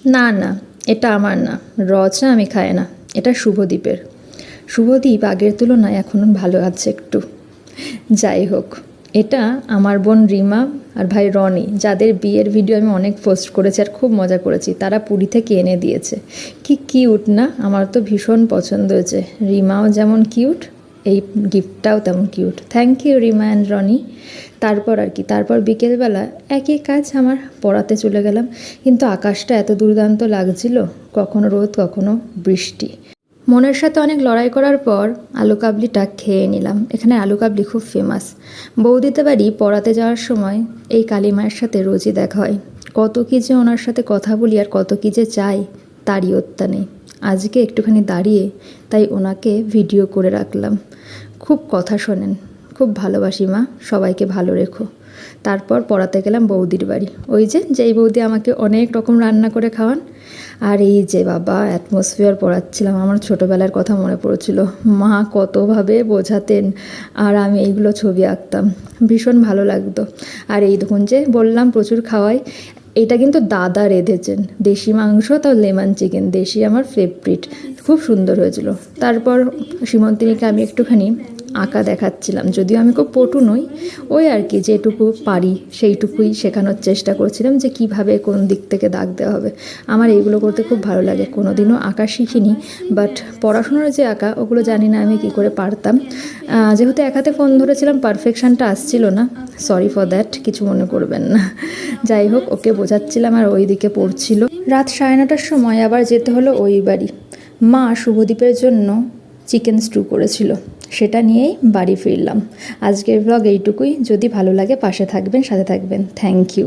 না না, এটা আমার না, রচা আমি খাই না, এটা শুভদীপের। শুভদীপ আগের তুলনায় এখন ভালো আছে একটু। যাই হোক, এটা আমার বোন রিমা আর ভাই রনি, যাদের বিয়ের ভিডিও আমি অনেক পোস্ট করেছি আর খুব মজা করেছি, তারা পুরী থেকে এনে দিয়েছে। কি কিউট না, আমার তো ভীষণ পছন্দ হয়েছে। রিমাও যেমন কিউট, এই গিফটটাও তেমন cute. Thank you Rima and Roni. তারপর আর কি, তারপর বিকেলবেলা একই কাজ, আমার পড়াতে চলে গেলাম। কিন্তু আকাশটা এত দুর্দান্ত লাগছিল, কখনো রোদ কখনো বৃষ্টি। মনের সাথে অনেক লড়াই করার পর আলু কাবলিটা খেয়ে নিলাম। এখানে আলু কাবলি খুব ফেমাস। বৌদিতে বাড়ি পড়াতে যাওয়ার সময় এই কালী মায়ের সাথে রোজই দেখা হয়। কত কী যে ওনার সাথে কথা বলি আর কত কী যে চাই, তারই অত্যা নেই। আজকে একটুখানি দাঁড়িয়ে তাই ওনাকে ভিডিও করে রাখলাম। খুব কথা শোনেন, খুব ভালোবাসি মা, সবাইকে ভালো রেখো। তারপর পড়াতে গেলাম বৌদির বাড়ি। ওই যে যেই বৌদি আমাকে অনেক রকম রান্না করে খাওয়ান। আর এই যে বাবা অ্যাটমসফিয়ার পড়াচ্ছিলাম, আমার ছোটোবেলার কথা মনে পড়েছিল। মা কতভাবে বোঝাতেন আর আমি এইগুলো ছবি আঁকতাম, ভীষণ ভালো লাগতো। আর এই দেখুন যে বললাম প্রচুর খাওয়াই, এটা কিন্তু দাদা রেঁধেছেন, দেশি মাংস তাও লেমন চিকেন, দেশি আমার ফেভারিট, খুব সুন্দর হয়েছিল। তারপর সীমন্তিনীকে আমি একটুখানি আঁকা দেখাচ্ছিলাম, যদিও আমি খুব পটু নই, ওই আর কি যেটুকু পারি সেইটুকুই শেখানোর চেষ্টা করছিলাম, যে কিভাবে কোন দিক থেকে দাগ দেওয়া হবে। আমার এইগুলো করতে খুব ভালো লাগে। কোনো দিনও আঁকা শিখিনি, বাট পড়াশোনার যে আঁকা ওগুলো জানি না আমি কি করে পারতাম। যেহেতু এক হাতে ফোন ধরেছিলাম, পারফেকশানটা আসছিল না, সরি ফর দ্যাট, কিছু মনে করবেন না। যাই হোক, ওকে বোঝাচ্ছিলাম আর ওই দিকে পড়ছিল। রাত 9:30টার সময় আবার যেতে হলো ওই বাড়ি। মা শুভদীপের জন্য চিকেন স্টু করেছিল, সেটা নিয়েই বাড়ি ফিরলাম। আজকের ব্লগ এইটুকুই। যদি ভালো লাগে পাশে থাকবেন, সাথে থাকবেন। Thank you.